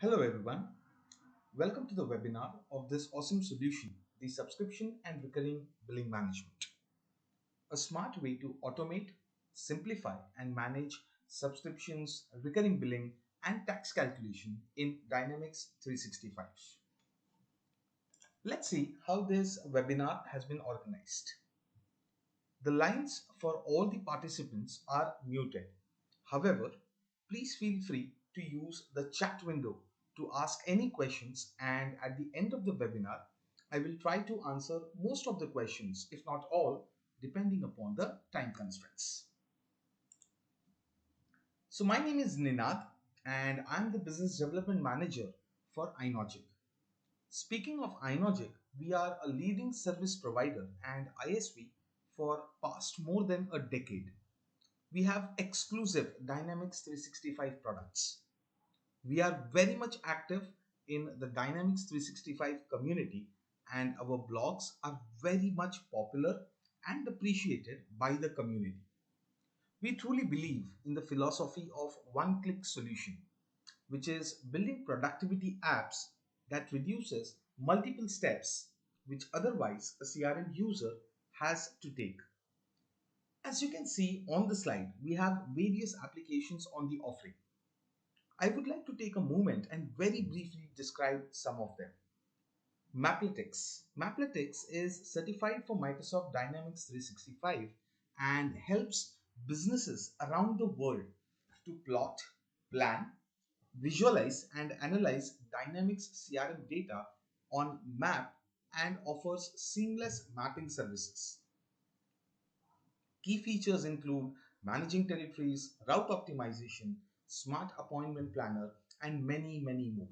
Hello everyone, welcome to the webinar of this awesome solution, the subscription and recurring billing management. A smart way to automate, simplify and manage subscriptions, recurring billing and tax calculation in Dynamics 365. Let's see how this webinar has been organized. The lines for all the participants are muted. However, please feel free to use the chat window to ask any questions, and at the end of the webinar, I will try to answer most of the questions, if not all, depending upon the time constraints. So my name is Ninad and I'm the Business Development Manager for Inogic. Speaking of Inogic, we are a leading service provider and ISV for past more than a decade. We have exclusive Dynamics 365 products. We are very much active in the Dynamics 365 community and our blogs are very much popular and appreciated by the community. We truly believe in the philosophy of one-click solution, which is building productivity apps that reduces multiple steps which otherwise a CRM user has to take. As you can see on the slide, we have various applications on the offering. I would like to take a moment and very briefly describe some of them. Maplytics. Maplytics is certified for Microsoft Dynamics 365 and helps businesses around the world to plot, plan, visualize and analyze Dynamics CRM data on map and offers seamless mapping services. Key features include managing territories, route optimization, smart appointment planner, and many more.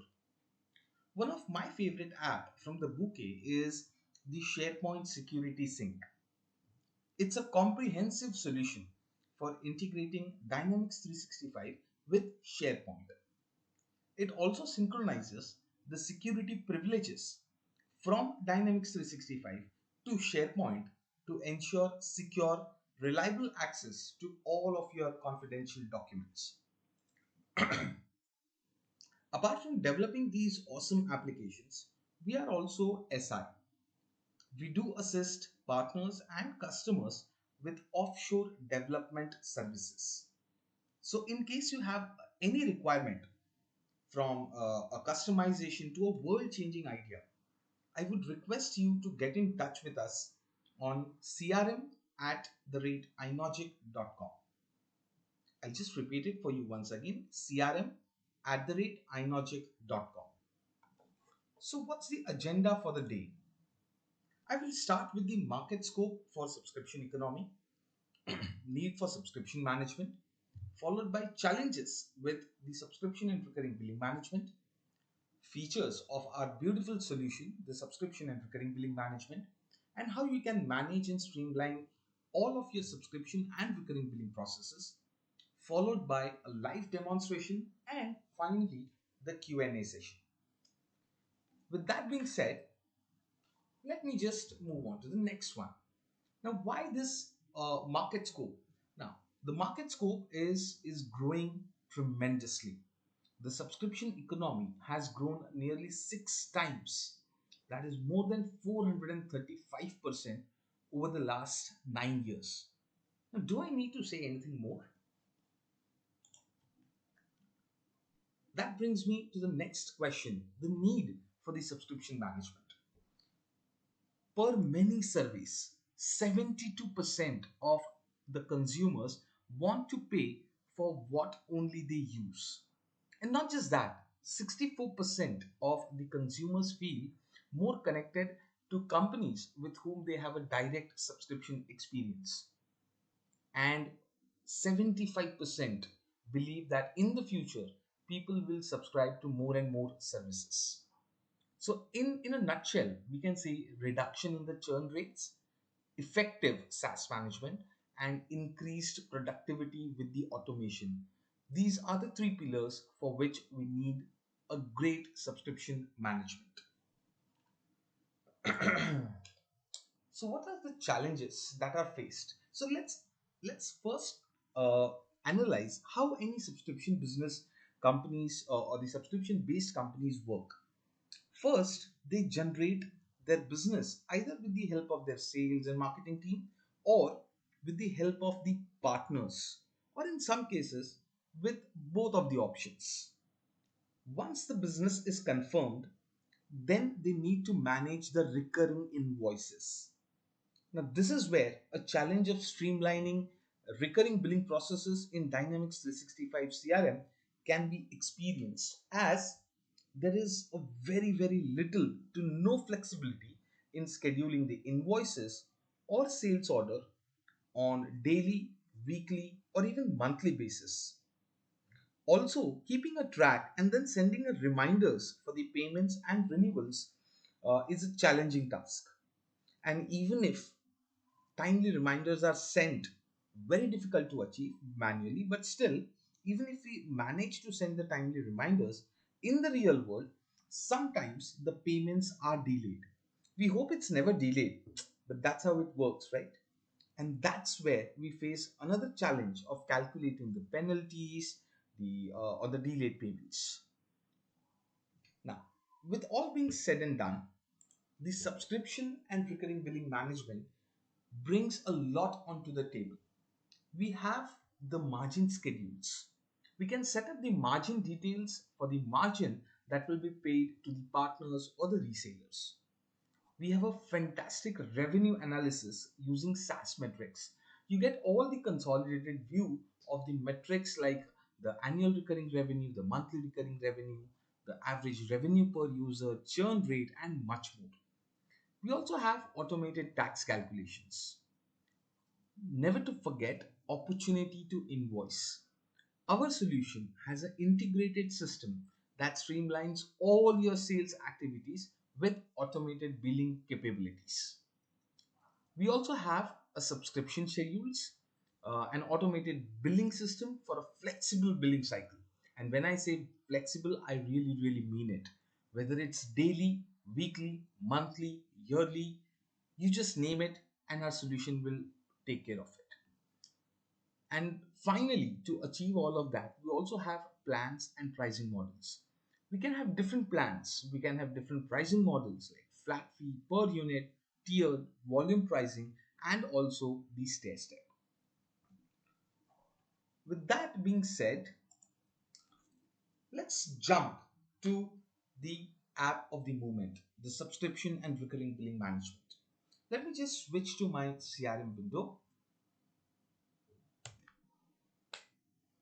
One of my favorite app from the bouquet is the SharePoint Security Sync. It's a comprehensive solution for integrating Dynamics 365 with SharePoint. It also synchronizes the security privileges from Dynamics 365 to SharePoint to ensure secure, reliable access to all of your confidential documents. Apart from developing these awesome applications, we are also SI. We do assist partners and customers with offshore development services. So in case you have any requirement from a customization to a world-changing idea, I would request you to get in touch with us on crm@inogic.com. I'll just repeat it for you once again, crm@inogic.com. So what's the agenda for the day? I will start with the market scope for subscription economy, need for subscription management, followed by challenges with the subscription and recurring billing management, features of our beautiful solution, the subscription and recurring billing management, and how you can manage and streamline all of your subscription and recurring billing processes, followed by a live demonstration, and finally the Q&A session. With that being said, let me just move on to the next one. Now, why this market scope? Now, the market scope is growing tremendously. The subscription economy has grown nearly 6 times. That is more than 435% over the last 9 years. Now, do I need to say anything more? That brings me to the next question, the need for the subscription management. Per many surveys, 72% of the consumers want to pay for what only they use. And not just that, 64% of the consumers feel more connected to companies with whom they have a direct subscription experience. And 75% believe that in the future, people will subscribe to more and more services. So in a nutshell, we can say reduction in the churn rates, effective SaaS management, and increased productivity with the automation. These are the 3 pillars for which we need a great subscription management. So what are the challenges that are faced? So let's first analyze how any subscription business companies or the subscription based companies work. First, they generate their business either with the help of their sales and marketing team or with the help of the partners, or in some cases, with both of the options. Once the business is confirmed, then they need to manage the recurring invoices. Now, this is where a challenge of streamlining recurring billing processes in Dynamics 365 CRM can be experienced, as there is a very little to no flexibility in scheduling the invoices or sales order on daily, weekly, or even monthly basis. Also, keeping a track and then sending a reminders for the payments and renewals is a challenging task. And even if timely reminders are sent, very difficult to achieve manually, but still, even if we manage to send the timely reminders in the real world, sometimes the payments are delayed. We hope it's never delayed, but that's how it works, right? And that's where we face another challenge of calculating the penalties, the or the delayed payments. Now, with all being said and done, the subscription and recurring billing management brings a lot onto the table. We have the margin schedules. We can set up the margin details for the margin that will be paid to the partners or the resellers. We have a fantastic revenue analysis using SaaS metrics. You get all the consolidated view of the metrics like the annual recurring revenue, the monthly recurring revenue, the average revenue per user, churn rate, and much more. We also have automated tax calculations. Never to forget opportunity to invoice. Our solution has an integrated system that streamlines all your sales activities with automated billing capabilities. We also have a subscription schedules, an automated billing system for a flexible billing cycle. And when I say flexible, I really mean it. Whether it's daily, weekly, monthly, yearly, you just name it, and our solution will take care of it. And finally, to achieve all of that, we also have plans and pricing models. We can have different plans, we can have different pricing models like flat fee per unit, tiered, volume pricing, and also the stair step. With that being said, let's jump to the app of the moment, the subscription and recurring billing management. Let me just switch to my CRM window.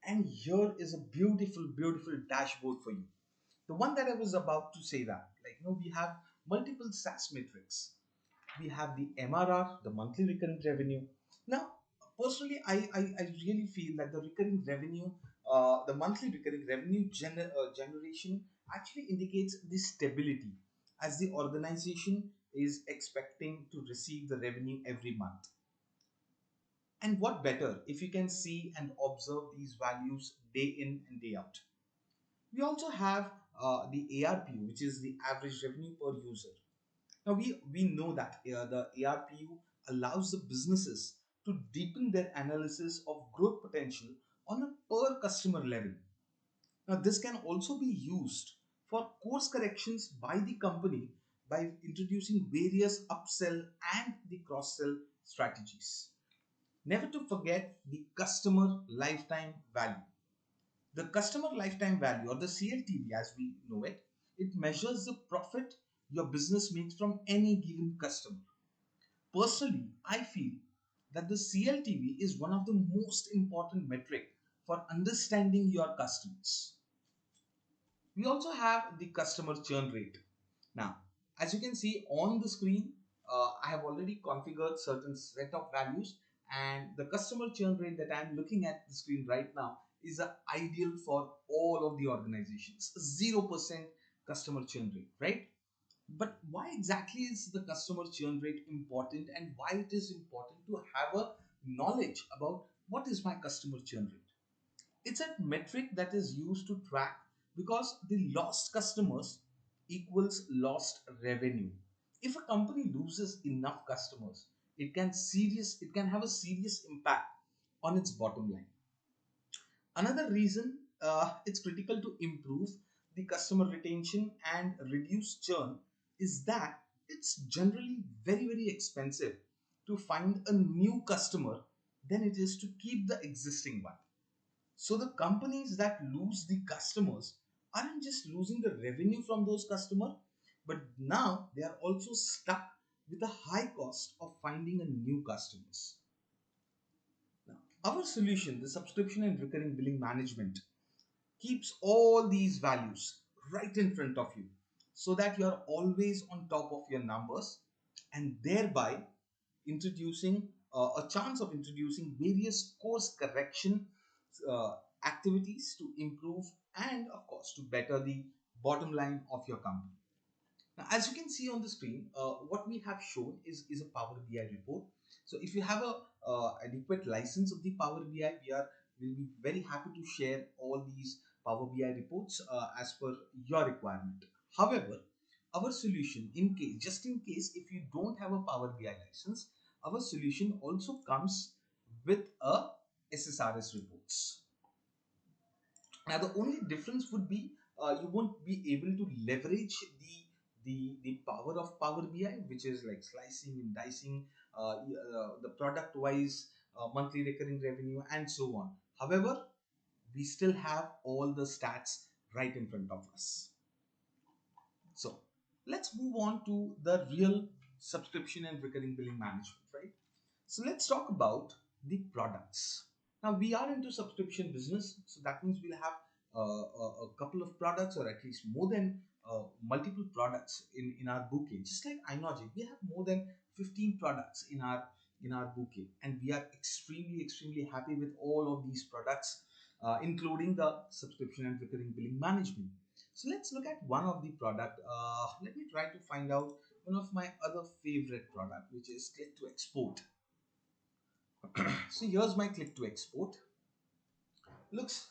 And here is a beautiful dashboard for you. The one that I was about to say, that, we have multiple SaaS metrics. We have the MRR, the monthly recurring revenue. Now, personally, I really feel that the recurring revenue, the monthly recurring revenue generation actually indicates the stability, as the organization is expecting to receive the revenue every month. And what better if you can see and observe these values day in and day out. We also have the ARPU, which is the average revenue per user. Now we know that the ARPU allows the businesses to deepen their analysis of growth potential on a per customer level. Now this can also be used for course corrections by the company by introducing various upsell and the cross-sell strategies. Never to forget the customer lifetime value. The customer lifetime value, or the CLTV as we know it, it measures the profit your business makes from any given customer. Personally, I feel that the CLTV is one of the most important metric for understanding your customers. We also have the customer churn rate. Now, as you can see on the screen, I have already configured certain set of values, and the customer churn rate that I'm looking at the screen right now is ideal for all of the organizations. 0% customer churn rate, right? But why exactly is the customer churn rate important, and why it is important to have a knowledge about what is my customer churn rate? It's a metric that is used to track, because the lost customers equals lost revenue. If a company loses enough customers, it can have a serious impact on its bottom line. Another reason it's critical to improve the customer retention and reduce churn is that it's generally very expensive to find a new customer than it is to keep the existing one. So the companies that lose the customers aren't just losing the revenue from those customers, but now they are also stuck with the high cost of finding a new customers. Now, our solution, the subscription and recurring billing management, keeps all these values right in front of you so that you are always on top of your numbers and thereby introducing a chance of introducing various course correction uh, activities to improve and of course to better the bottom line of your company. Now, as you can see on the screen, what we have shown is a Power BI report. So if you have a adequate license of the Power BI, will be very happy to share all these Power BI reports as per your requirement. However, our solution, just in case if you don't have a Power BI license, our solution also comes with a SSRS reports. Now, the only difference would be you won't be able to leverage the power of Power BI, which is like slicing and dicing the product wise monthly recurring revenue and so on. However, we still have all the stats right in front of us. So let's move on to the real subscription and recurring billing management, right? So let's talk about the products. Now we are into subscription business, so that means we'll have a couple of products or at least more than multiple products in our bouquet. Just like Inogic, we have more than 15 products in our bouquet, and we are extremely happy with all of these products, including the subscription and recurring billing management. So let's look at one of the product. Let me try to find out one of my other favorite product, which is Click to Export. So here's my Click to Export. Looks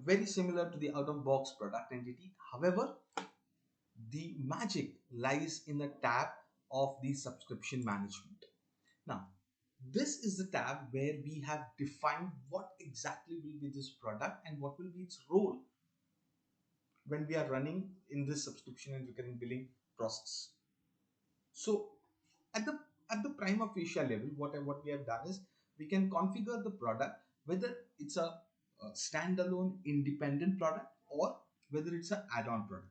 very similar to the out-of-box product entity. However, the magic lies in the tab of the subscription management. Now, this is the tab where we have defined what exactly will be this product and what will be its role when we are running in this subscription and recurring billing process. So at the prima facie level, what we have done is we can configure the product whether it's a standalone independent product or whether it's an add-on product.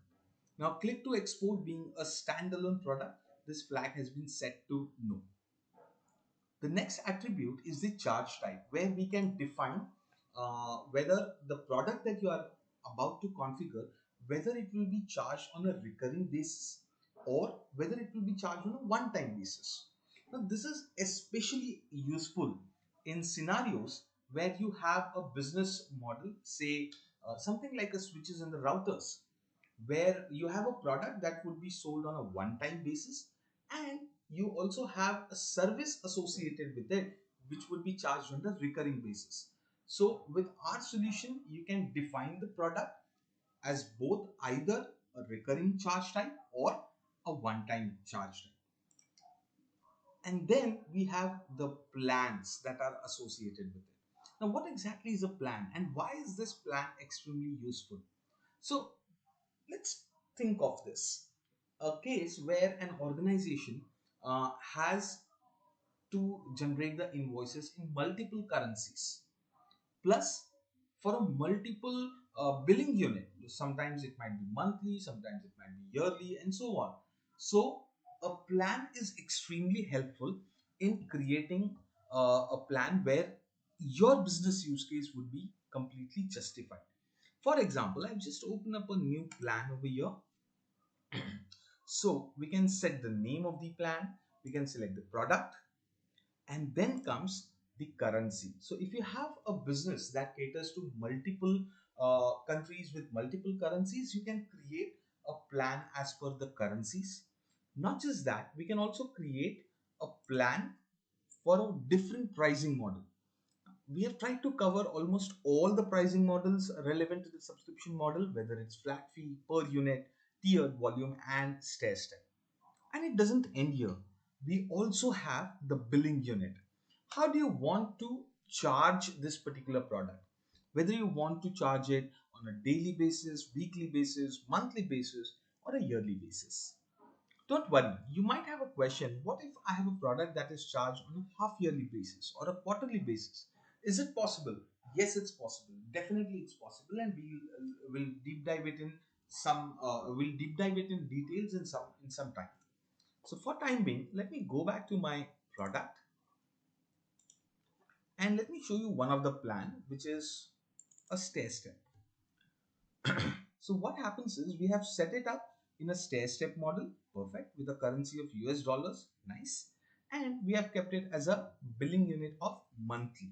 Now, Click to Export being a standalone product, this flag has been set to no. The next attribute is the charge type, where we can define whether the product that you are about to configure, whether it will be charged on a recurring basis or whether it will be charged on a one-time basis. Now, this is especially useful in scenarios where you have a business model, say something like a switches and the routers, where you have a product that would be sold on a one-time basis and you also have a service associated with it which would be charged on the recurring basis. So with our solution, you can define the product as both either a recurring charge type or a one-time charge type. And then we have the plans that are associated with it. Now, what exactly is a plan and why is this plan extremely useful? So let's think of this. A case where an organization has to generate the invoices in multiple currencies. Plus, for a multiple billing unit, sometimes it might be monthly, sometimes it might be yearly, and so on. So, a plan is extremely helpful in creating a plan where your business use case would be completely justified. For example, I've just opened up a new plan over here. So we can set the name of the plan, we can select the product, and then comes the currency. So if you have a business that caters to multiple countries with multiple currencies, you can create a plan as per the currencies. Not just that, we can also create a plan for a different pricing model. We have tried to cover almost all the pricing models relevant to the subscription model, whether it's flat fee, per unit, tiered, volume, and stair step. And it doesn't end here. We also have the billing unit. How do you want to charge this particular product? whether you want to charge it on a daily basis, weekly basis, monthly basis, or a yearly basis. Don't worry, you might have a question. What if I have a product that is charged on a half yearly basis or a quarterly basis? Is it possible? Yes, it's possible. Definitely it's possible, and we'll deep dive it in we'll deep dive it in details in some time. So for time being, let me go back to my product and let me show you one of the plan, which is a stair step. So what happens is we have set it up in a stair step model, perfect, with a currency of US dollars, nice. And we have kept it as a billing unit of monthly.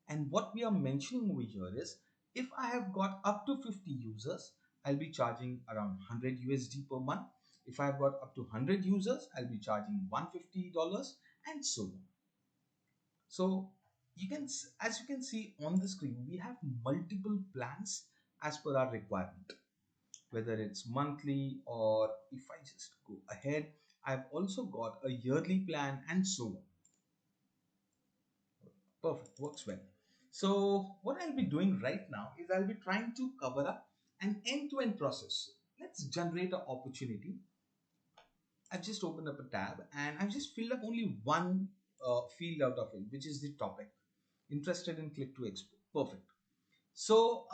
And what we are mentioning over here is if I have got up to 50 users, I'll be charging around 100 USD per month. If I've got up to 100 users, I'll be charging $150 and so on. So as you can see on the screen, we have multiple plans as per our requirement, whether it's monthly or if I just go ahead, I've also got a yearly plan and so on. Perfect, works well. So what I'll be doing right now is I'll be trying to cover up an end-to-end process. Let's generate an opportunity. I've just opened up a tab and I've just filled up only one field out of it, which is the topic. Interested in click to export. Perfect. So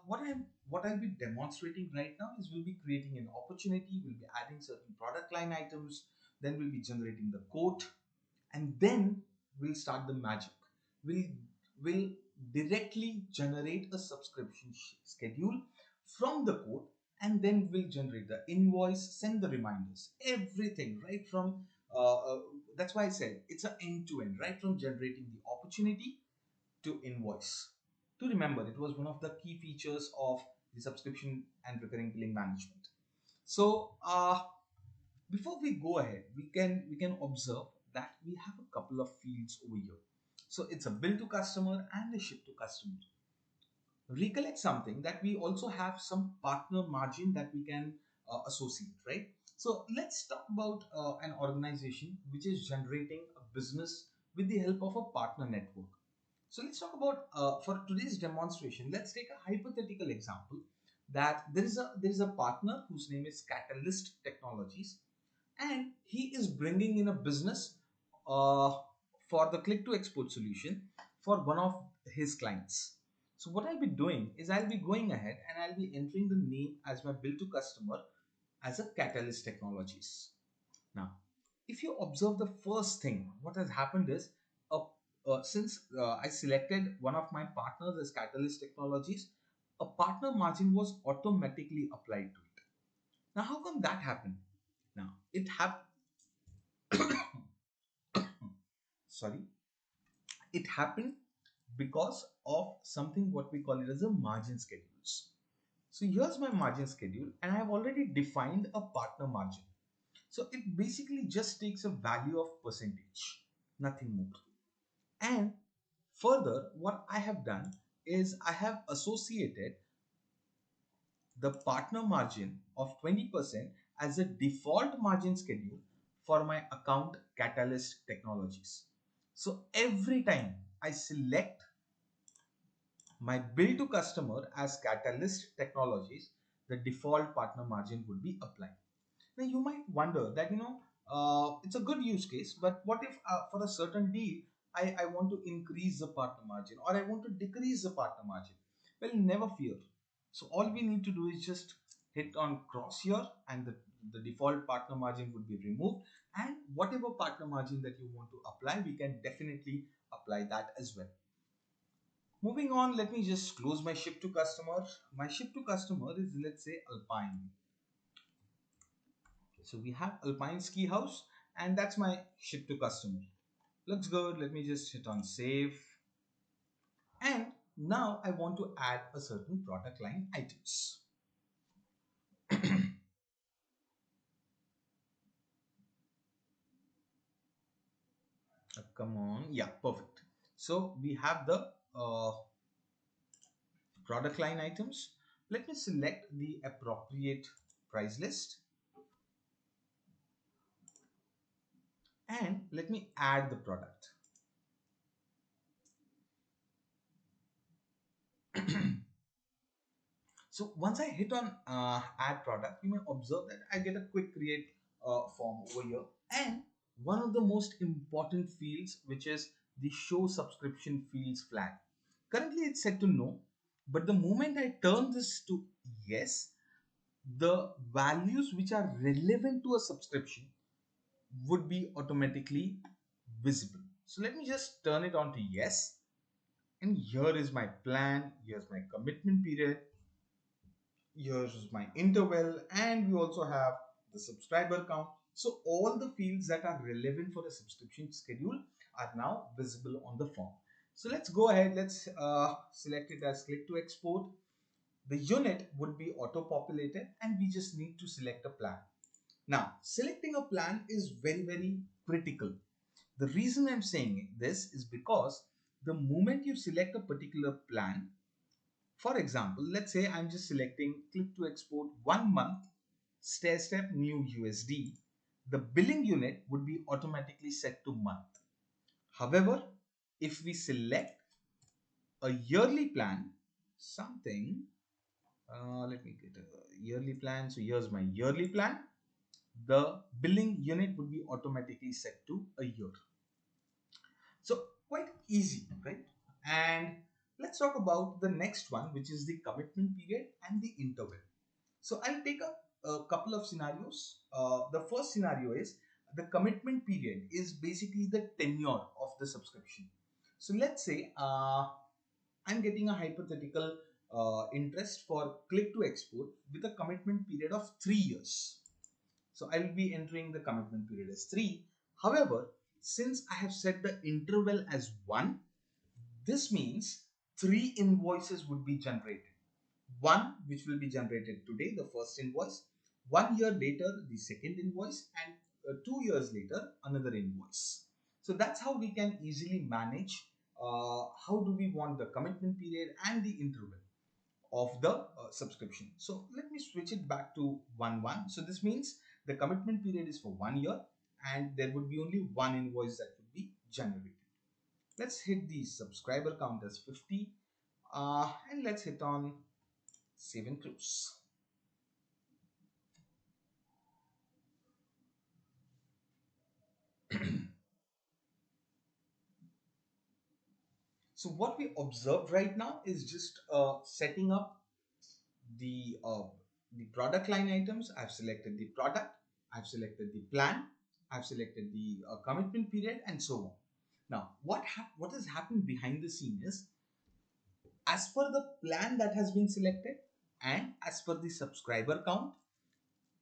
what I'll be demonstrating right now is we'll be creating an opportunity, we'll be adding certain product line items, then we'll be generating the quote, and then we'll start the magic. We'll directly generate a subscription schedule from the quote, and then we'll generate the invoice, send the reminders, everything right from that's why I said it's an end-to-end, right from generating the opportunity to invoice. To remember, it was one of the key features of the subscription and recurring billing management. So before we go ahead, we can observe that we have a couple of fields over here. So it's a bill to customer and a ship to customer. Recollect something that we also have some partner margin that we can associate, right? So let's talk about an organization which is generating a business with the help of a partner network. So let's talk about for today's demonstration. Let's take a hypothetical example that there is a partner whose name is Catalyst Technologies, and he is bringing in a business uh, for the click to export solution for one of his clients. So what I'll be doing is I'll be going ahead and I'll be entering the name as my bill to customer as a Catalyst Technologies. Now, if you observe the first thing, what has happened is since I selected one of my partners as Catalyst Technologies, a partner margin was automatically applied to it. Now, how come that happened? Now, it happened. Sorry, it happened because of something what we call it as a margin schedules. So here's my margin schedule, and I have already defined a partner margin. So it basically just takes a value of percentage, nothing more. And further, what I have done is I have associated the partner margin of 20% as a default margin schedule for my account Catalyst Technologies. So every time I select my bill to customer as Catalyst Technologies, the default partner margin would be applied. Now you might wonder that it's a good use case, but what if for a certain deal I want to increase the partner margin or I want to decrease the partner margin? Well, never fear. So all we need to do is just hit on cross here, and the default partner margin would be removed, and whatever partner margin that you want to apply, we can definitely apply that as well. Moving on, let me just close my ship to customer. My ship to customer is, let's say, Alpine. So we have Alpine Ski House, and that's my ship to customer. Looks good. Let me just hit on save. And now I want to add a certain product line items. Come on. Yeah, perfect. So we have the product line items. Let me select the appropriate price list. And let me add the product. So once I hit on add product, you may observe that I get a quick create form over here, and one of the most important fields, which is the show subscription fields flag. Currently it's set to no, but the moment I turn this to yes, the values which are relevant to a subscription would be automatically visible. So let me just turn it on to yes, and here is my plan, here's my commitment period, here's my interval, and we also have the subscriber count. So all the fields that are relevant for a subscription schedule are now visible on the form. So let's go ahead, let's select it as click to export. The unit would be auto populated, and we just need to select a plan. Now selecting a plan is very critical. The reason I'm saying this is because the moment you select a particular plan, for example, let's say I'm just selecting click to export 1 month stair step new USD, the billing unit would be automatically set to month. However, if we select a yearly plan, something, let me get a yearly plan. So here's my yearly plan. The billing unit would be automatically set to a year. So quite easy, right? And let's talk about the next one, which is the commitment period and the interval. So I'll take a couple of scenarios. The first scenario is the commitment period is basically the tenure of the subscription. So let's say I'm getting a hypothetical interest for click to export with a commitment period of 3 years. So I will be entering the commitment period as 3. However, since I have set the interval as 1, this means 3 invoices would be generated. One which will be generated today, the first invoice, 1 year later, the second invoice, and 2 years later, another invoice. So that's how we can easily manage how do we want the commitment period and the interval of the subscription. So let me switch it back to 1-1. So this means the commitment period is for 1 year, and there would be only one invoice that would be generated. Let's hit the subscriber count as 50, and let's hit on save and close. So what we observed right now is just setting up the product line items. I've selected the product, I've selected the plan, I've selected the commitment period, and so on. Now what has happened behind the scene is, as per the plan that has been selected and as per the subscriber count,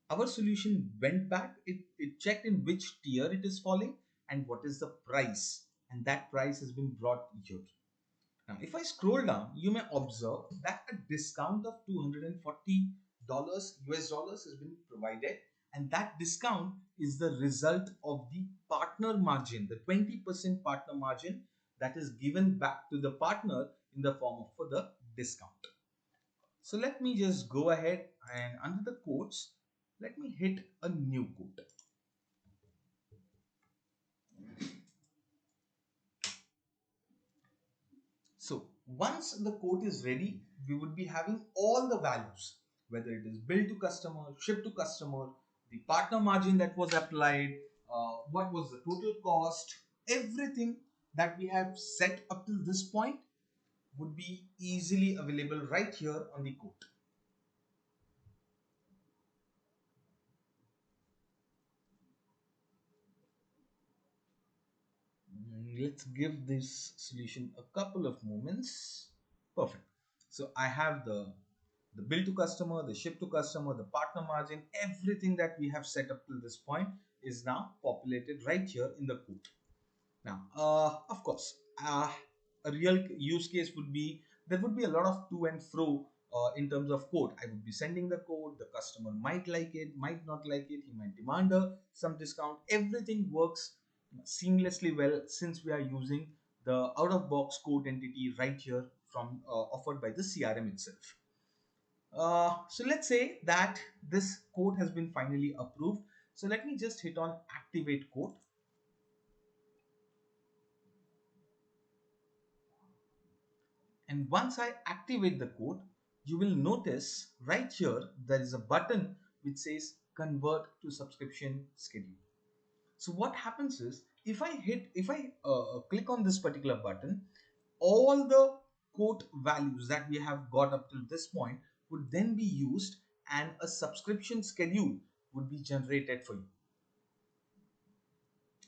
our solution went back, it checked in which tier it is falling and what is the price, and that price has been brought here. Now, if I scroll down, you may observe that a discount of $240 US dollars has been provided, and that discount is the result of the partner margin, the 20% partner margin that is given back to the partner in the form of for the discount. So let me just go ahead and under the quotes, let me hit a new quote. So once the quote is ready, we would be having all the values, whether it is bill to customer, ship to customer, the partner margin that was applied, what was the total cost, everything that we have set up till this point would be easily available right here on the quote. Let's give this solution a couple of moments. Perfect. So I have the bill to customer, the ship to customer, the partner margin, everything that we have set up till this point is now populated right here in the code. Now, of course, a real use case would be, there would be a lot of to and fro in terms of code. I would be sending the code, the customer might like it, might not like it, he might demand some discount. Everything works seamlessly well since we are using the out-of-box code entity right here from offered by the CRM itself. So let's say that this code has been finally approved. So let me just hit on activate code. And once I activate the code, you will notice right here there is a button which says convert to subscription schedule. So what happens is if I click on this particular button, all the quote values that we have got up till this point would then be used and a subscription schedule would be generated for you.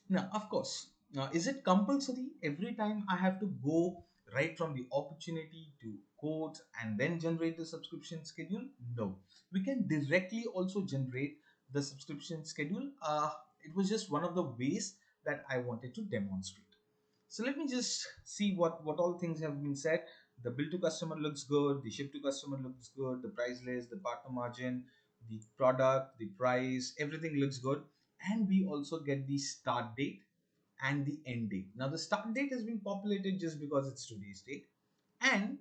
Now, of course, is it compulsory every time I have to go right from the opportunity to quote and then generate the subscription schedule? No, we can directly also generate the subscription schedule. It was just one of the ways that I wanted to demonstrate. So let me just see what all things have been said. The bill to customer looks good, the ship to customer looks good, the price list, the partner margin, the product, the price, everything looks good. And we also get the start date and the end date. Now the start date has been populated just because it's today's date. And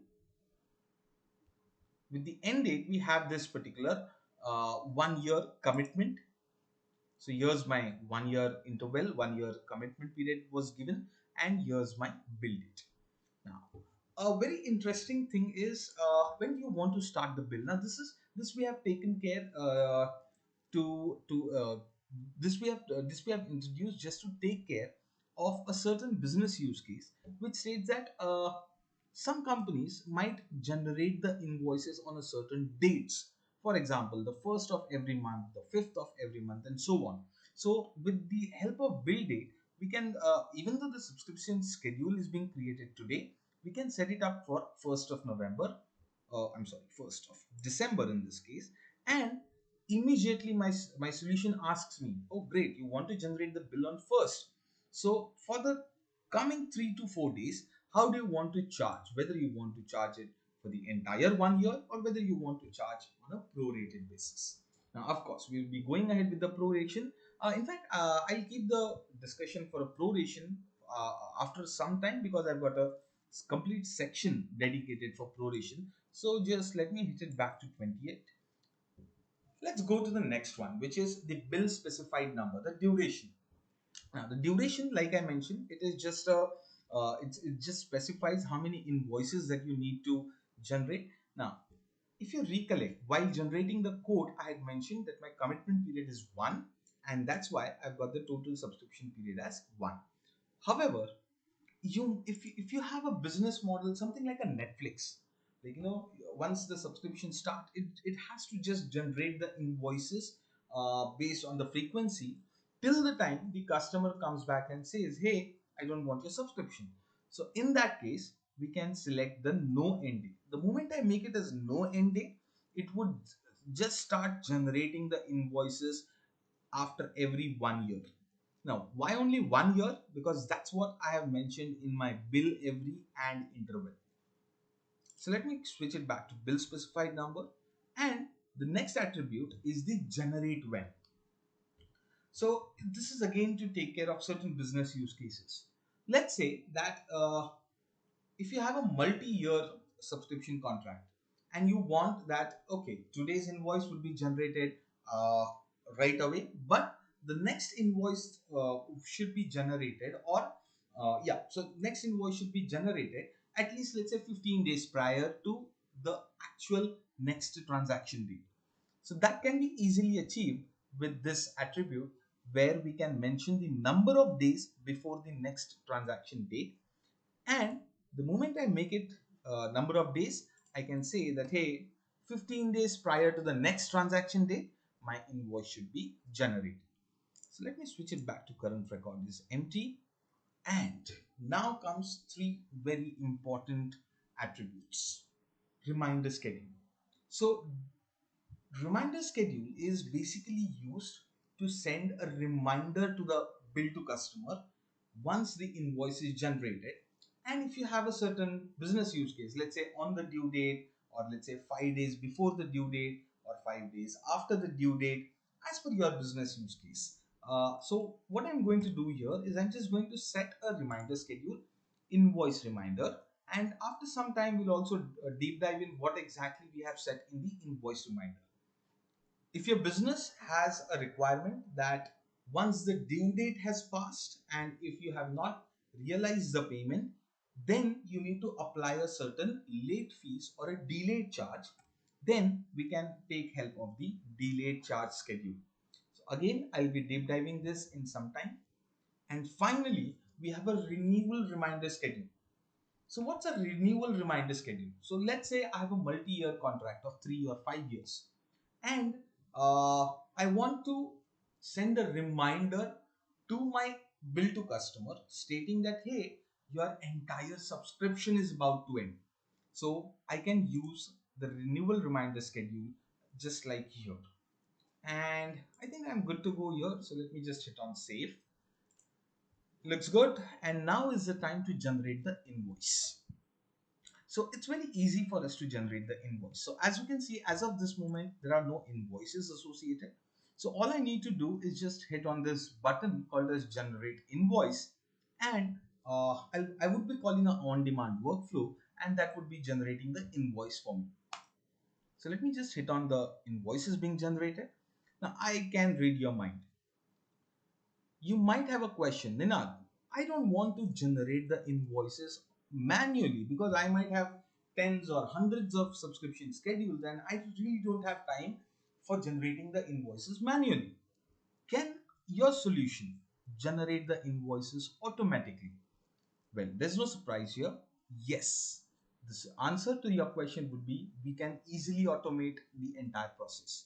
with the end date, we have this particular 1 year commitment. So here's my 1 year interval, 1 year commitment period was given, and here's my bill date. Now, a very interesting thing is when you want to start the bill. Now, this we have taken care to this we have introduced just to take care of a certain business use case, which states that some companies might generate the invoices on a certain dates. For example, the first of every month, the fifth of every month, and so on. So, with the help of bill date, we can even though the subscription schedule is being created today, we can set it up for 1st of November, I'm sorry, 1st of December in this case, and immediately my solution asks me, oh great, you want to generate the bill on 1st. So for the coming 3 to 4 days, how do you want to charge? Whether you want to charge it for the entire 1 year or whether you want to charge on a prorated basis. Now, of course, we will be going ahead with the proration. In fact, I'll keep the discussion for a proration after some time because I've got a complete section dedicated for proration. So just let me hit it back to 28. Let's go to the next one, which is the bill specified number, the duration. Now, the duration, like I mentioned, it is just it just specifies how many invoices that you need to generate. Now, if you recollect, while generating the code, I had mentioned that my commitment period is 1, and that's why I've got the total subscription period as 1. However, if you have a business model, something like a Netflix, like once the subscription start, it has to just generate the invoices based on the frequency till the time the customer comes back and says, hey, I don't want your subscription. So in that case, we can select the no end date. The moment I make it as no end date, it would just start generating the invoices after every 1 year. Now, why only 1 year? Because that's what I have mentioned in my bill every and interval. So let me switch it back to bill specified number, and the next attribute is the generate when. So this is again to take care of certain business use cases. Let's say that if you have a multi-year subscription contract and you want that, okay, today's invoice will be generated right away, but the next invoice should be generated, or so next invoice should be generated at least, let's say, 15 days prior to the actual next transaction date. So that can be easily achieved with this attribute, where we can mention the number of days before the next transaction date, and the moment I make it number of days, I can say that, hey, 15 days prior to the next transaction date, my invoice should be generated. So let me switch it back to current record is empty. And now comes 3 very important attributes. Reminder schedule. So reminder schedule is basically used to send a reminder to the bill to customer once the invoice is generated. And if you have a certain business use case, let's say on the due date, or let's say 5 days before the due date, or 5 days after the due date, as per your business use case. So what I'm going to do here is I'm just going to set a reminder schedule, invoice reminder, and after some time we'll also deep dive in what exactly we have set in the invoice reminder. If your business has a requirement that once the due date has passed and if you have not realized the payment, then you need to apply a certain late fees or a delayed charge. Then we can take help of the delayed charge schedule. So again, I'll be deep diving this in some time. And finally, we have a renewal reminder schedule. So what's a renewal reminder schedule? So let's say I have a multi-year contract of 3 or 5 years, and I want to send a reminder to my bill to customer stating that, hey, your entire subscription is about to end. So I can use the renewal reminder schedule just like here. And I think I'm good to go here. So let me just hit on save. Looks good. And now is the time to generate the invoice. So it's very easy for us to generate the invoice. So as you can see, as of this moment, there are no invoices associated. So all I need to do is just hit on this button called as generate invoice, and I would be calling an on-demand workflow, and that would be generating the invoice for me. So let me just hit on the invoices being generated. Now I can read your mind. You might have a question, Ninad, I don't want to generate the invoices manually because I might have tens or hundreds of subscription schedules and I really don't have time for generating the invoices manually. Can your solution generate the invoices automatically? Well, there's no surprise here. Yes. The answer to your question would be we can easily automate the entire process.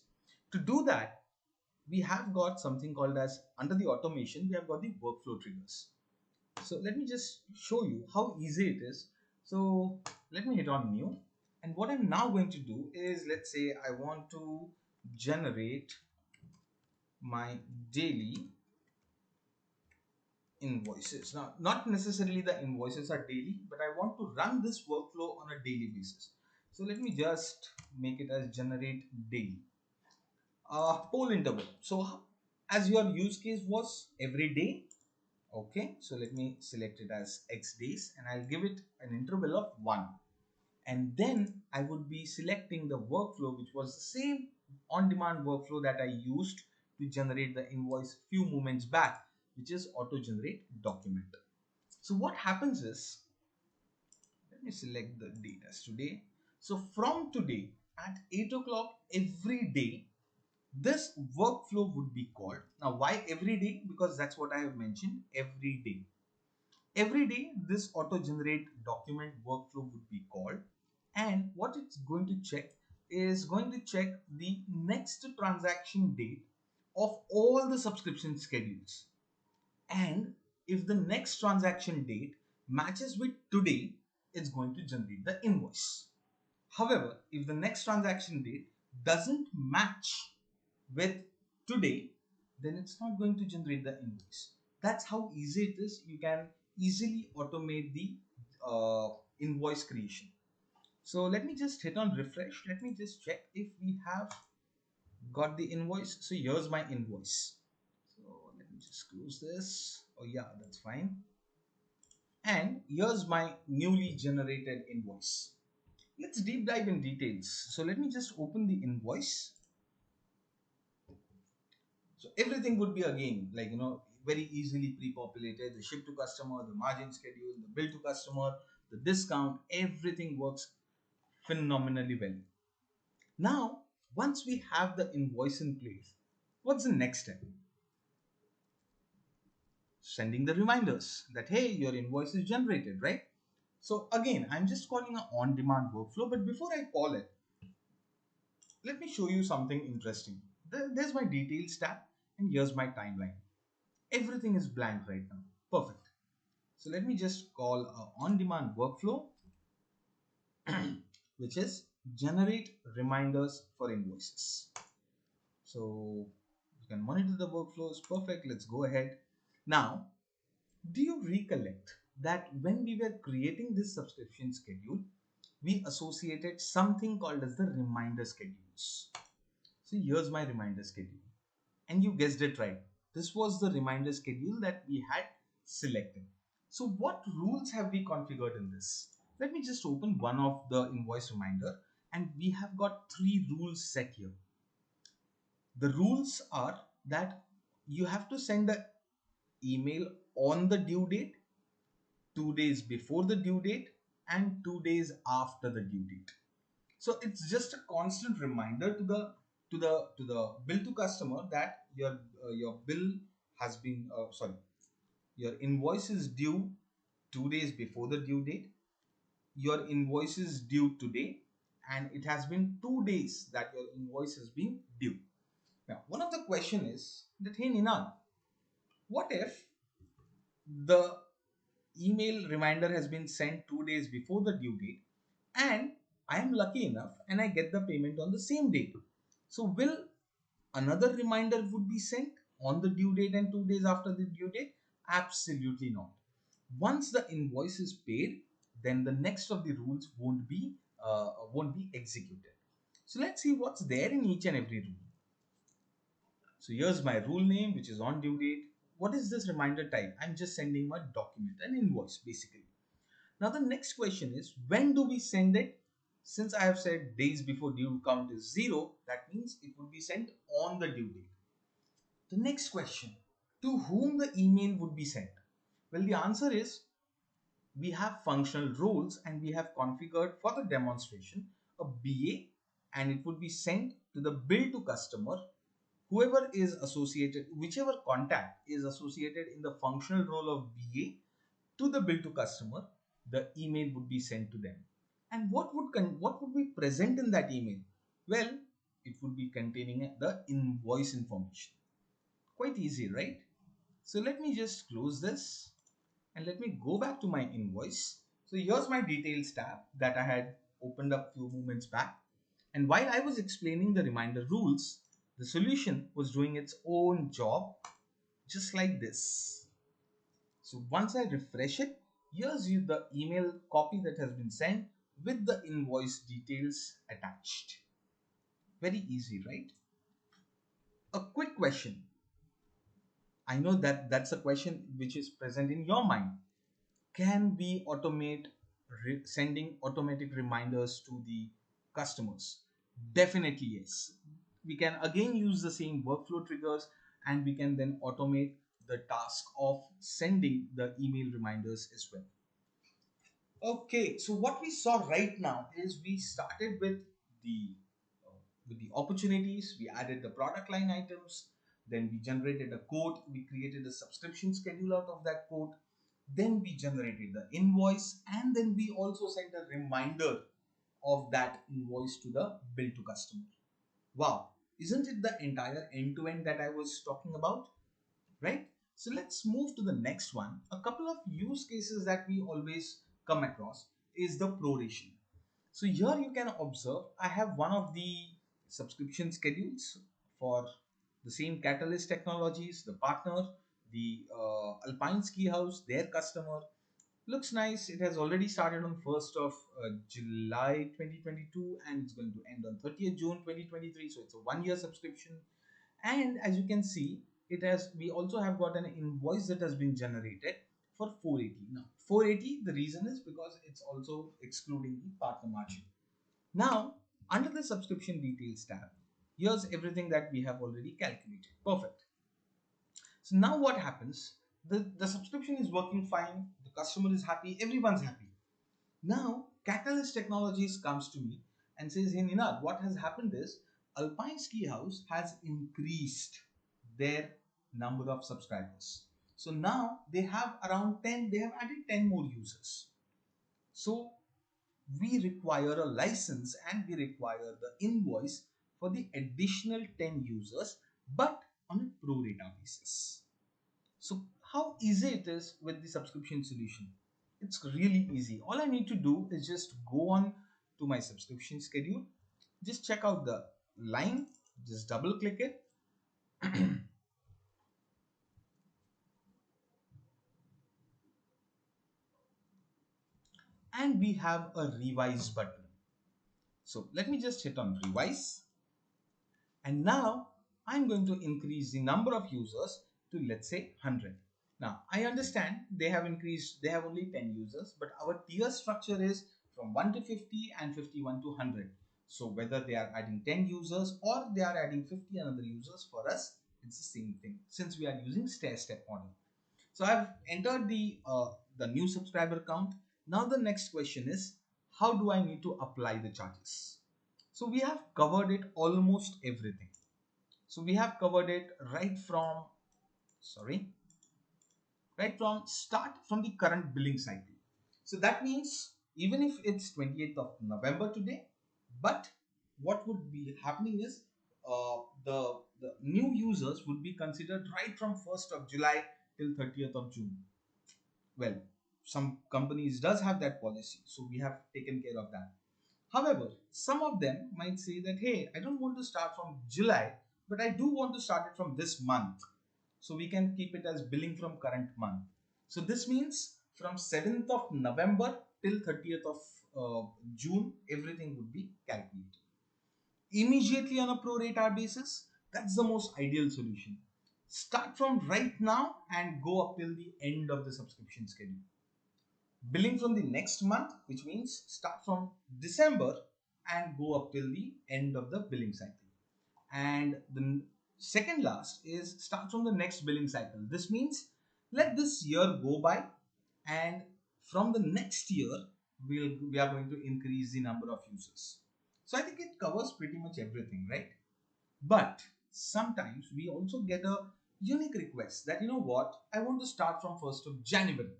To do that, we have got something called as, under the automation, we have got the workflow triggers. So let me just show you how easy it is. So let me hit on new, and what I'm now going to do is, let's say I want to generate my daily invoices. Now, not necessarily the invoices are daily, but I want to run this workflow on a daily basis. So let me just make it as generate daily. Poll interval. So as your use case was every day, okay, so let me select it as X days and I'll give it an interval of 1. And then I would be selecting the workflow, which was the same on-demand workflow that I used to generate the invoice few moments back, which is auto-generate document. So what happens is, let me select the date as today. So from today at 8 o'clock every day, this workflow would be called. Now, why every day? Because that's what I have mentioned, every day. Every day, this auto-generate document workflow would be called. And what it's going to check is going to check the next transaction date of all the subscription schedules. And if the next transaction date matches with today, it's going to generate the invoice. However, if the next transaction date doesn't match with today, then it's not going to generate the invoice. That's how easy it is. You can easily automate the invoice creation. So let me just hit on refresh. Let me just check if we have got the invoice. So here's my invoice. So let me just close this. Oh yeah, that's fine. And here's my newly generated invoice. Let's deep dive in details. So let me just open the invoice. So everything would be again like, very easily pre-populated. The ship to customer, the margin schedule, the bill to customer, the discount, everything works phenomenally well. Now, once we have the invoice in place, what's the next step? Sending the reminders that, hey, your invoice is generated, right? So again, I'm just calling an on-demand workflow, but before I call it, let me show you something interesting. There's my details tab, and here's my timeline. Everything is blank right now. Perfect. So let me just call an on-demand workflow, which is generate reminders for invoices. So you can monitor the workflows. Perfect. Let's go ahead. Now, do you recollect that when we were creating this subscription schedule, we associated something called as the reminder schedules? So here's my reminder schedule. And you guessed it right. This was the reminder schedule that we had selected. So what rules have we configured in this? Let me just open one of the invoice reminder, and we have got 3 rules set here. The rules are that you have to send the email on the due date 2 days before the due date, and 2 days after the due date. So it's just a constant reminder to the bill to customer that your bill has been your invoice is due 2 days before the due date. Your invoice is due today, and it has been 2 days that your invoice has been due. Now, one of the question is that, hey Ninad, what if the email reminder has been sent 2 days before the due date, and I am lucky enough and I get the payment on the same date? So will another reminder would be sent on the due date and 2 days after the due date? Absolutely not. Once the invoice is paid, then the next of the rules won't be executed. So let's see what's there in each and every rule. So here's my rule name, which is on due date. What is this reminder type? I'm just sending my document, an invoice basically. Now the next question is, when do we send it? Since I have said days before due count is 0, that means it would be sent on the due date. The next question, to whom the email would be sent? Well, the answer is, we have functional roles and we have configured for the demonstration a BA, and it would be sent to the bill to customer. Whoever is associated, whichever contact is associated in the functional role of BA to the bill to customer, the email would be sent to them. And what would be present in that email? Well, it would be containing the invoice information. Quite easy, right? So let me just close this and let me go back to my invoice. So here's my details tab that I had opened up few moments back. And while I was explaining the reminder rules, the solution was doing its own job just like this. So once I refresh it, here's the email copy that has been sent with the invoice details attached. Very easy, right? A quick question. I know that that's a question which is present in your mind. Can we automate sending automatic reminders to the customers? Definitely yes. We can again use the same workflow triggers, and we can then automate the task of sending the email reminders as well. Okay, so what we saw right now is we started with the opportunities, we added the product line items, then we generated a quote, we created a subscription schedule out of that quote, then we generated the invoice, and then we also sent a reminder of that invoice to the bill to customer. Wow, isn't it the entire end-to-end that I was talking about, right? So let's move to the next one. A couple of use cases that we always come across is the proration. So here you can observe I have one of the subscription schedules for the same Catalyst Technologies, the partner, the Alpine Ski House, their customer. Looks nice. It has already started on 1st of July 2022 and it's going to end on 30th June 2023. So it's a 1-year subscription. And as you can see, we also have got an invoice that has been generated for 480. Now 480, the reason is because it's also excluding the partner margin. Now under the subscription details tab, here's everything that we have already calculated. Perfect. So now what happens? The subscription is working fine, the customer is happy, everyone's happy. Now Catalyst Technologies comes to me and says, hey Ninad, what has happened is Alpine Ski House has increased their number of subscribers. So now they have around 10, they have added 10 more users. So we require a license and we require the invoice for the additional 10 users, but on a pro rata basis. So how easy it is with the subscription solution? It's really easy. All I need to do is just go on to my subscription schedule, just check out the line, just double click it. And we have a revise button. So let me just hit on revise. And now I'm going to increase the number of users to, let's say, 100. Now I understand they have only 10 users, but our tier structure is from 1 to 50 and 51 to 100. So whether they are adding 10 users or they are adding 50 another users, for us it's the same thing, since we are using stair step model. So I've entered the new subscriber count. Now the next question is, how do I need to apply the charges? So we have covered it almost everything. So we have covered it sorry, right from start from the current billing cycle. So that means even if it's 28th of November today, but what would be happening is the new users would be considered right from 1st of July till 30th of June. Well, some companies does have that policy, so we have taken care of that. However, some of them might say that, hey, I don't want to start from July, but I do want to start it from this month. So we can keep it as billing from current month. So this means from 7th of November till 30th of June, everything would be calculated. Immediately on a pro rata basis, that's the most ideal solution. Start from right now and go up till the end of the subscription schedule. Billing from the next month, which means start from December and go up till the end of the billing cycle. And the second last is start from the next billing cycle. This means let this year go by, and from the next year we are going to increase the number of users. So I think it covers pretty much everything, right? But sometimes we also get a unique request that, you know what, I want to start from 1st of January.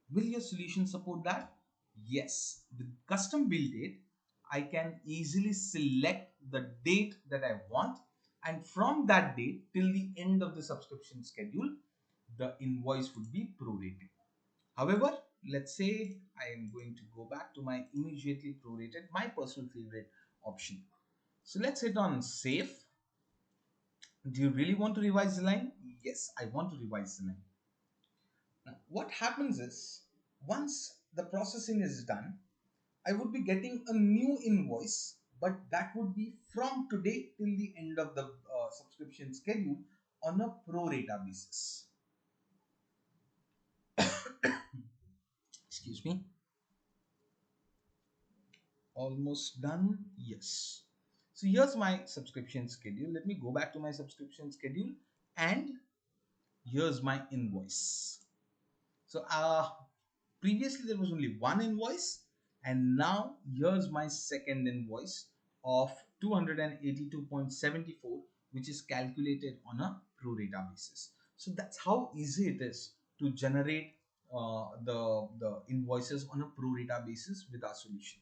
Will your solution support that? Yes. With custom build date, I can easily select the date that I want, and from that date till the end of the subscription schedule, the invoice would be prorated. However, let's say I am going to go back to my immediately prorated, my personal favorite option. So let's hit on save. Do you really want to revise the line? Yes, I want to revise the line. Now, what happens is, once the processing is done, I would be getting a new invoice, but that would be from today till the end of the subscription schedule on a pro rata basis. Excuse me. Almost done. Yes. So here's my subscription schedule. Let me go back to my subscription schedule, and here's my invoice. So previously there was only one invoice, and now here's my second invoice of 282.74, which is calculated on a pro rata basis. So that's how easy it is to generate the invoices on a pro rata basis with our solution.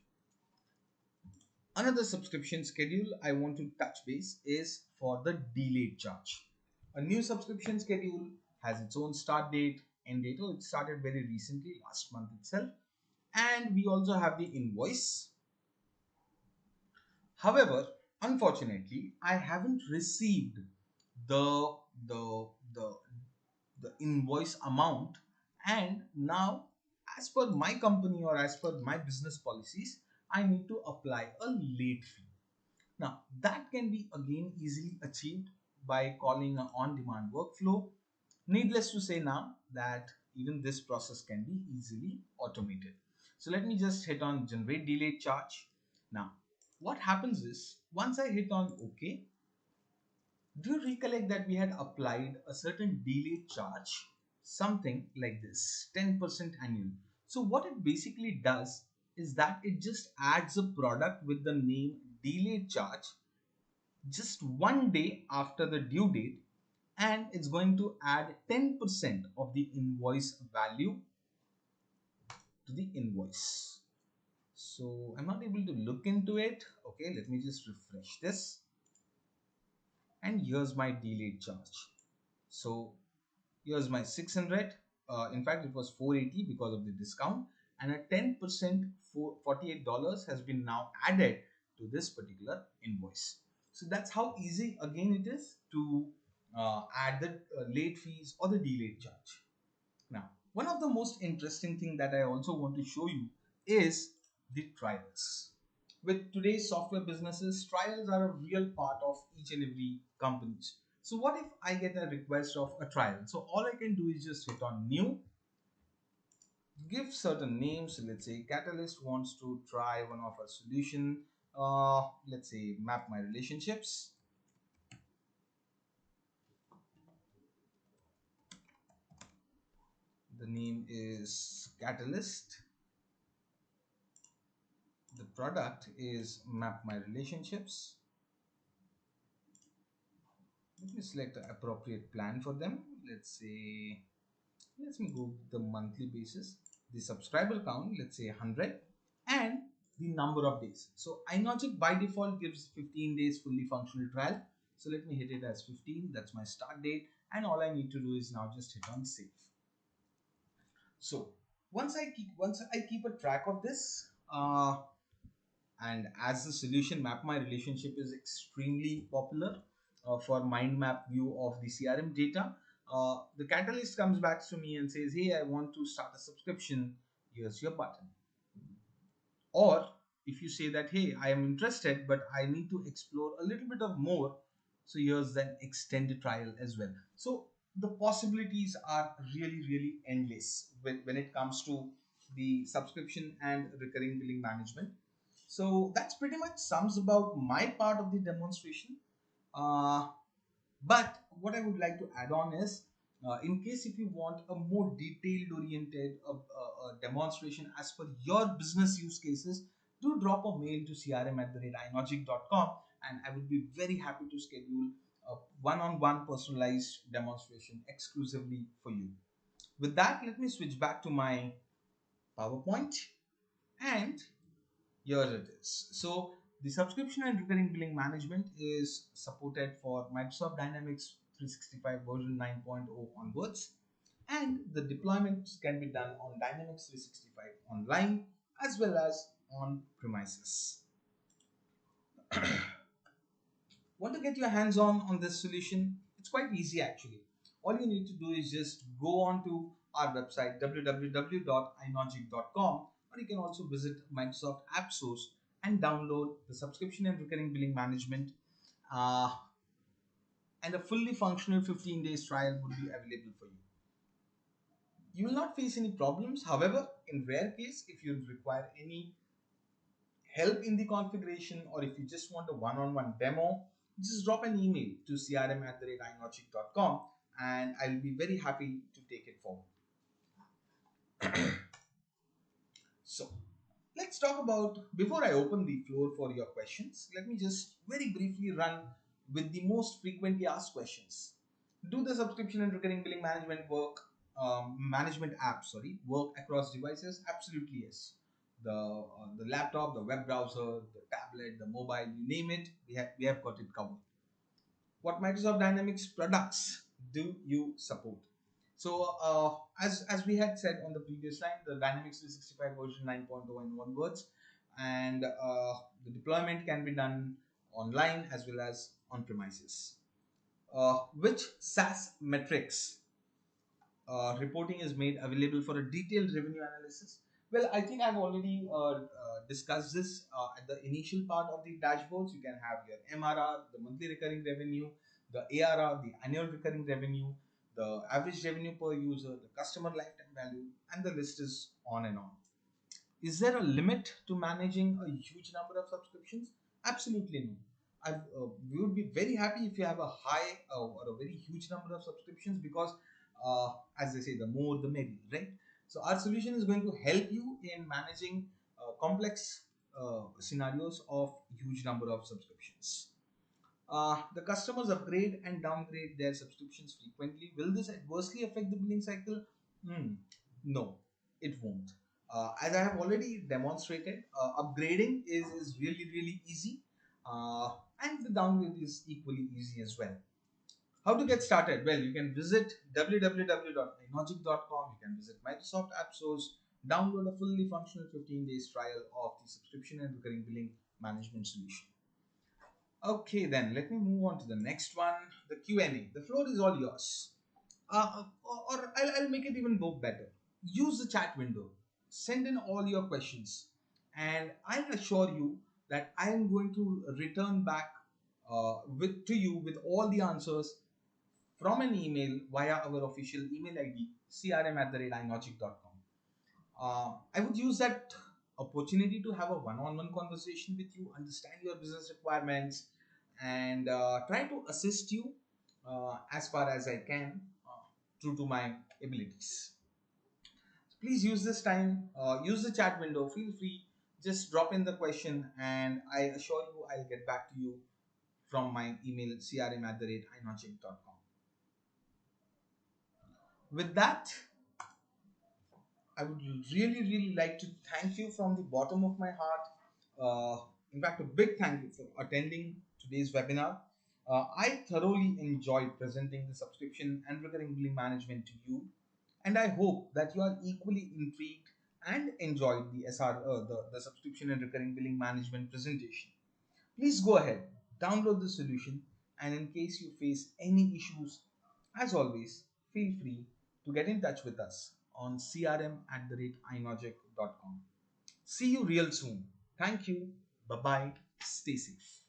Another subscription schedule I want to touch base is for the delayed charge. A new subscription schedule has its own start date, end date. It started very recently, last month itself. And we also have the invoice. However, unfortunately, I haven't received the, the, the, the invoice amount. And now, as per my company or as per my business policies, I need to apply a late fee. Now, that can be again easily achieved by calling an on-demand workflow. Needless to say now that even this process can be easily automated. So let me just hit on generate delayed charge. Now, what happens is once I hit on OK, do you recollect that we had applied a certain delayed charge? Something like this, 10% annual. So what it basically does is that it just adds a product with the name delayed charge just one day after the due date, and it's going to add 10% of the invoice value to the invoice. So I'm not able to look into it. Okay, let me just refresh this. And here's my delayed charge. So here's my 600. In fact, it was 480 because of the discount, and a 10% for $48 has been now added to this particular invoice. So that's how easy again it is to add the late fees or the delayed charge. Now, one of the most interesting thing that I also want to show you is the trials. With today's software businesses, trials are a real part of each and every companies. So what if I get a request of a trial? So all I can do is just hit on new, give certain names. Let's say Catalyst wants to try one of our solution. Let's say map my relationships. name is Catalyst. The product is Map My Relationships. Let me select the appropriate plan for them. Let's say, let me go with the monthly basis. The subscriber count, let's say 100, and the number of days. So Inogic by default gives 15 days fully functional trial. So let me hit it as 15. That's my start date, and all I need to do is now just hit on save. So once I keep a track of this, and as the solution, Map My Relationship is extremely popular for mind map view of the CRM data. The Catalyst comes back to me and says, hey, I want to start a subscription. Here's your button. Or if you say that, hey, I am interested, but I need to explore a little bit of more. So here's an extended trial as well. So the possibilities are really, really endless when it comes to the subscription and recurring billing management. So that's pretty much sums about my part of the demonstration. But what I would like to add on is, in case if you want a more detailed oriented demonstration as per your business use cases, do drop a mail to crm@inogic.com, and I would be very happy to schedule a one-on-one personalized demonstration exclusively for you. With that, let me switch back to my PowerPoint, and here it is. So the subscription and recurring billing management is supported for Microsoft Dynamics 365 version 9.0 onwards, and the deployments can be done on Dynamics 365 online as well as on premises. Want to get your hands on this solution? It's quite easy actually. All you need to do is just go on to our website www.inogic.com, or you can also visit Microsoft Appsource and download the subscription and recurring billing management, and a fully functional 15 days trial would be available for you. You will not face any problems. However, in rare case, if you require any help in the configuration, or if you just want a one-on-one demo, just drop an email to crm@inogic.com, and I'll be very happy to take it forward. So let's talk about, before I open the floor for your questions, let me just very briefly run with the most frequently asked questions. Do the subscription and recurring billing management apps work across devices? Absolutely yes. The laptop, the web browser, the tablet, the mobile, you name it, we have got it covered. What Microsoft Dynamics products do you support? So as we had said on the previous slide, the Dynamics 365 version 9.0 and onwards, and the deployment can be done online as well as on premises. Which SAAS metrics reporting is made available for a detailed revenue analysis? Well, I think I've already discussed this at the initial part of the dashboards. You can have your MRR, the monthly recurring revenue, the ARR, the annual recurring revenue, the average revenue per user, the customer lifetime value, and the list is on and on. Is there a limit to managing a huge number of subscriptions? Absolutely no. We would be very happy if you have a high or a very huge number of subscriptions, because as they say, the more the merrier, right? So our solution is going to help you in managing complex scenarios of huge number of subscriptions. The customers upgrade and downgrade their subscriptions frequently. Will this adversely affect the billing cycle? No, it won't. As I have already demonstrated, upgrading is really, really easy, and the downgrade is equally easy as well. How to get started? Well, you can visit www.inogic.com. You can visit Microsoft Appsource, download a fully functional 15 days trial of the subscription and recurring billing management solution. Okay, then let me move on to the next one, the Q&A. The floor is all yours. Or I'll make it even better. Use the chat window. Send in all your questions, and I'll assure you that I am going to return back to you with all the answers from an email via our official email ID, crm@inogic.com. I would use that opportunity to have a one-on-one conversation with you, understand your business requirements, and try to assist you as far as I can, true to my abilities. Please use this time, use the chat window, feel free, just drop in the question, and I assure you I'll get back to you from my email crm@inogic.com. With that, I would really like to thank you from the bottom of my heart. In fact, a big thank you for attending today's webinar. I thoroughly enjoyed presenting the subscription and recurring billing management to you, and I hope that you are equally intrigued and enjoyed the subscription and recurring billing management presentation. Please go ahead, download the solution, and in case you face any issues, as always, feel free to get in touch with us on crm@inogic.com. See you real soon. Thank you. Bye bye. Stay safe.